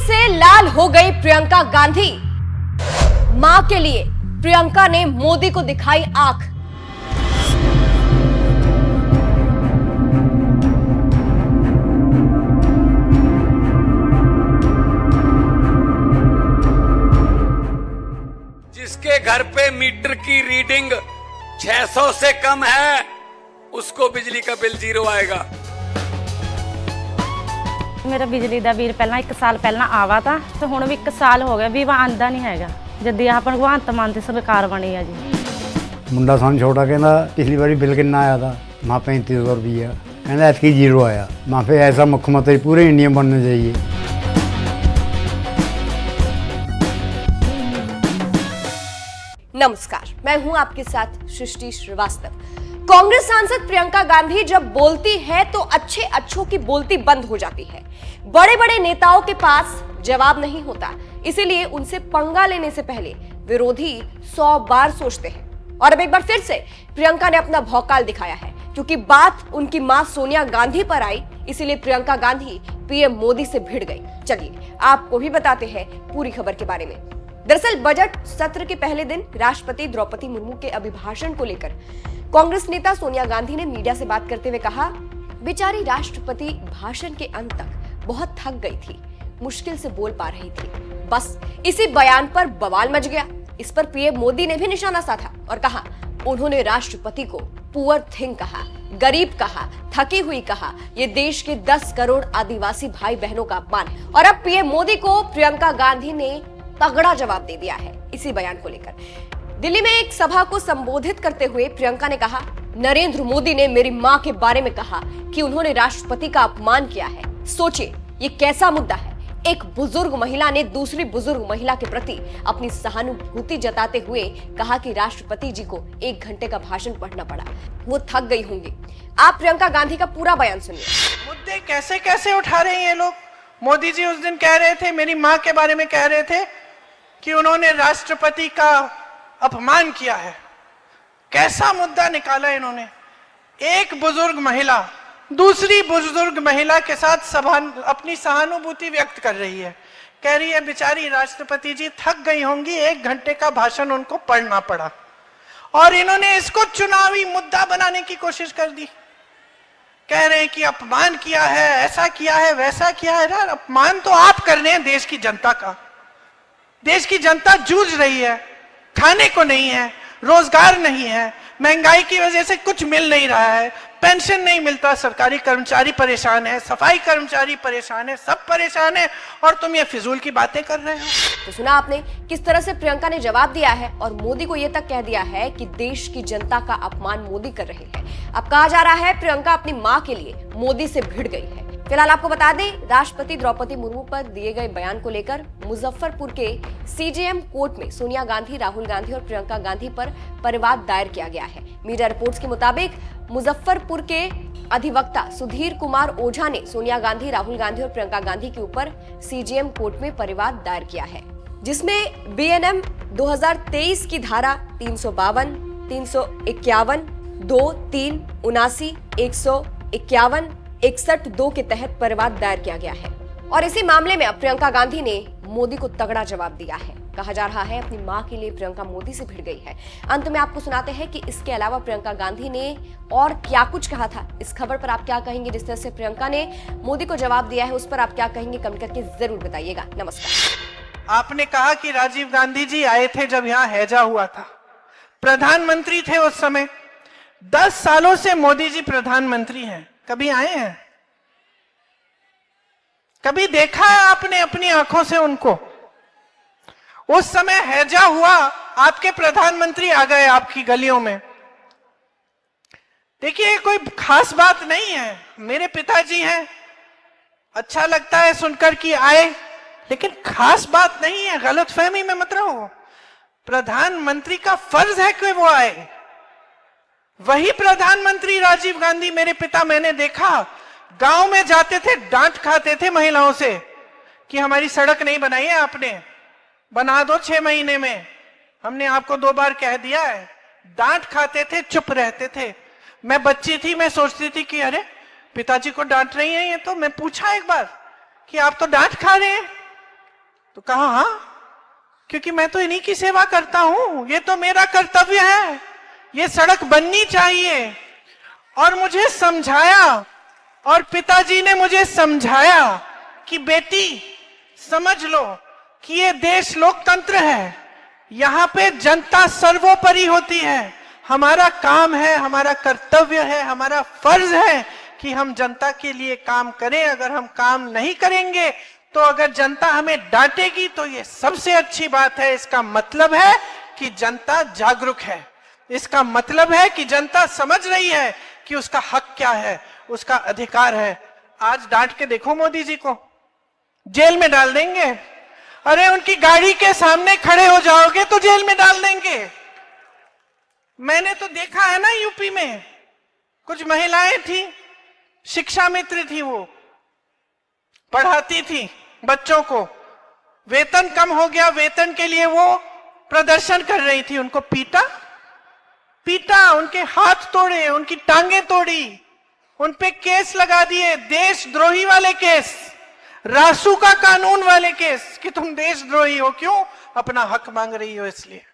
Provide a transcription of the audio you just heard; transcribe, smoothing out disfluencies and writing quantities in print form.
से लाल हो गई प्रियंका गांधी। मां के लिए प्रियंका ने मोदी को दिखाई आंख। जिसके घर पे मीटर की रीडिंग 600 से कम है उसको बिजली का बिल 0 आएगा। मेरा बिजली ਦਾ ਬਿੱਲ ਪਹਿਲਾਂ 1 ਸਾਲ ਪਹਿਲਾਂ ਆਵਾ ਤਾਂ ਤੇ ਹੁਣ ਵੀ 1 ਸਾਲ ਹੋ ਗਿਆ ਵੀ ਵਾ ਆਂਦਾ ਨਹੀਂ ਹੈਗਾ ਜਦ ਆਹ ਭਗਵੰਤ ਮਾਨ ਦੀ ਸਰਕਾਰ ਬਣੀ ਆ ਜੀ। ਮੁੰਡਾ ਸਾਨੂੰ ਛੋਟਾ ਕਹਿੰਦਾ ਪਿਛਲੀ ਵਾਰੀ ਬਿੱਲ ਕਿੰਨਾ ਆਇਆ ਤਾਂ ਮਾਂ 3500 ਰੁਪਈਆ ਕਹਿੰਦਾ ਐਤਕੀ 0 ਆਇਆ। ਮਾਂ ਫੇ ਐਸਾ ਮੁੱਖ ਮੰਤਰੀ पूरे इंडिया में बनना चाहिए। नमस्कार, मैं हूं आपके साथ सृष्टि श्रीवास्तव। कांग्रेस सांसद प्रियंका गांधी जब बोलती है तो अच्छे अच्छों की बोलती बंद हो जाती है। बड़े बड़े नेताओं के पास जवाब नहीं होता, इसीलिए उनसे पंगा लेने से पहले विरोधी 100 बार सोचते हैं। और अब एक बार फिर से प्रियंका ने अपना भौकाल दिखाया है, क्योंकि बात उनकी मां सोनिया गांधी पर आई, इसीलिए प्रियंका गांधी पीएम मोदी से भिड़ गई। चलिए आपको भी बताते हैं पूरी खबर के बारे में। दरअसल बजट सत्र के पहले दिन राष्ट्रपति द्रौपदी मुर्मू के अभिभाषण को लेकर कांग्रेस नेता सोनिया गांधी ने मीडिया से बात करते हुए कहा, बेचारी राष्ट्रपति भाषण के अंत तक बहुत थक गई थी, मुश्किल से बोल पा रही थी। बस इसी बयान पर बवाल मच गया। इस पर पीएम मोदी ने भी निशाना साधा और कहा, उन्होंने राष्ट्रपति को पुअर थिंग कहा, गरीब कहा, थकी हुई कहा। ये देश के 10 करोड़ आदिवासी भाई बहनों का अपमान। और अब पीएम मोदी को प्रियंका गांधी ने तगड़ा जवाब दे दिया है इसी बयान को लेकर। दिल्ली में एक सभा को संबोधित करते हुए प्रियंका ने कहा, नरेंद्र मोदी ने मेरी मां के बारे में कहा कि उन्होंने राष्ट्रपति का अपमान किया है। सोचिए ये कैसा मुद्दा है। एक बुजुर्ग महिला ने दूसरी बुजुर्ग महिला के प्रति अपनी सहानुभूति जताते हुए कहा कि राष्ट्रपति जी को 1 घंटे का भाषण पढ़ना पड़ा, वो थक गई होंगी। आप प्रियंका गांधी का पूरा बयान सुनिए। मुद्दे कैसे कैसे उठा रहे हैं ये लोग। मोदी जी उस दिन कह रहे थे, मेरी मां के बारे में कह रहे थे कि उन्होंने राष्ट्रपति का अपमान किया है। कैसा मुद्दा निकाला इन्होंने। एक बुजुर्ग महिला दूसरी बुजुर्ग महिला के साथ अपनी सहानुभूति व्यक्त कर रही है, कह रही है बेचारी राष्ट्रपति जी थक गई होंगी, 1 घंटे का भाषण उनको पढ़ना पड़ा। और इन्होंने इसको चुनावी मुद्दा बनाने की कोशिश कर दी। कह रहे हैं कि अपमान किया है, ऐसा किया है, वैसा किया है। यार अपमान तो आप कर रहे हैं देश की जनता का। देश की जनता जूझ रही है, खाने को नहीं है, रोजगार नहीं है, महंगाई की वजह से कुछ मिल नहीं रहा है, पेंशन नहीं मिलता, सरकारी कर्मचारी परेशान है, सफाई कर्मचारी परेशान है, सब परेशान है, और तुम ये फिजूल की बातें कर रहे हो। तो सुना आपने किस तरह से प्रियंका ने जवाब दिया है और मोदी को यह तक कह दिया है कि देश की जनता का अपमान मोदी कर रहे हैं। अब कहा जा रहा है प्रियंका अपनी मां के लिए मोदी से भिड़ गई है। फिलहाल आपको बता दें, राष्ट्रपति द्रौपदी मुर्मू पर दिए गए बयान को लेकर मुजफ्फरपुर के सीजेएम कोर्ट में सोनिया गांधी, राहुल गांधी और प्रियंका गांधी पर परिवाद दायर किया गया है। मीडिया रिपोर्ट्स के मुताबिक मुजफ्फरपुर के अधिवक्ता सुधीर कुमार ओझा ने सोनिया गांधी, राहुल गांधी और प्रियंका गांधी के ऊपर सीजेएम कोर्ट में परिवाद दायर किया है, जिसमें बीएनएम 2023 की धारा 352, 351, 2, 3, 79, 151, 61(2) के तहत परिवाद दायर किया गया है। और इसी मामले में अब प्रियंका गांधी ने मोदी को तगड़ा जवाब दिया है। कहा जा रहा है अपनी मां के लिए प्रियंका मोदी से भिड़ गई है। अंत में आपको सुनाते हैं कि इसके अलावा प्रियंका गांधी ने और क्या कुछ कहा था। इस खबर पर आप क्या कहेंगे। जिस तरह से प्रियंका ने मोदी को जवाब दिया है, उस पर आप क्या कहेंगे, कमेंट करके जरूर बताइएगा। नमस्कार। आपने कहा कि राजीव गांधी जी आए थे जब यहाँ हैजा हुआ था, प्रधानमंत्री थे उस समय। 10 सालों से मोदी जी प्रधानमंत्री हैं, कभी आए हैं? कभी देखा है आपने अपनी आंखों से उनको? उस समय हैजा हुआ, आपके प्रधानमंत्री आ गए आपकी गलियों में। देखिए कोई खास बात नहीं है, मेरे पिताजी हैं, अच्छा लगता है सुनकर कि आए, लेकिन खास बात नहीं है, गलतफहमी में मत रहो। प्रधानमंत्री का फर्ज है कि वो आए। वही प्रधानमंत्री राजीव गांधी, मेरे पिता, मैंने देखा गांव में जाते थे, डांट खाते थे महिलाओं से कि हमारी सड़क नहीं बनाई है आपने, बना दो 6 महीने में, हमने आपको 2 बार कह दिया है। डांट खाते थे, चुप रहते थे। मैं बच्ची थी, मैं सोचती थी कि अरे पिताजी को डांट रही है ये, तो मैं पूछा एक बार कि आप तो डांट खा रहे हैं, तो कहा हाँ, क्योंकि मैं तो इन्हीं की सेवा करता हूं, ये तो मेरा कर्तव्य है, ये सड़क बननी चाहिए। और मुझे समझाया, और पिताजी ने मुझे समझाया कि बेटी समझ लो कि ये देश लोकतंत्र है, यहां पे जनता सर्वोपरि होती है। हमारा काम है, हमारा कर्तव्य है, हमारा फर्ज है कि हम जनता के लिए काम करें। अगर हम काम नहीं करेंगे तो अगर जनता हमें डांटेगी तो ये सबसे अच्छी बात है। इसका मतलब है कि जनता जागरूक है, इसका मतलब है कि जनता समझ रही है कि उसका हक क्या है, उसका अधिकार है। आज डांट के देखो मोदी जी को, जेल में डाल देंगे। अरे उनकी गाड़ी के सामने खड़े हो जाओगे तो जेल में डाल देंगे। मैंने तो देखा है ना, यूपी में कुछ महिलाएं थी, शिक्षा मित्र थी, वो पढ़ाती थी बच्चों को, वेतन कम हो गया, वेतन के लिए वो प्रदर्शन कर रही थी, उनको पीटा, उनके हाथ तोड़े, उनकी टांगे तोड़ी, उन पे केस लगा दिए, देशद्रोही वाले केस, रासू का कानून वाले केस कि तुम देशद्रोही हो, क्यों? अपना हक मांग रही हो इसलिए।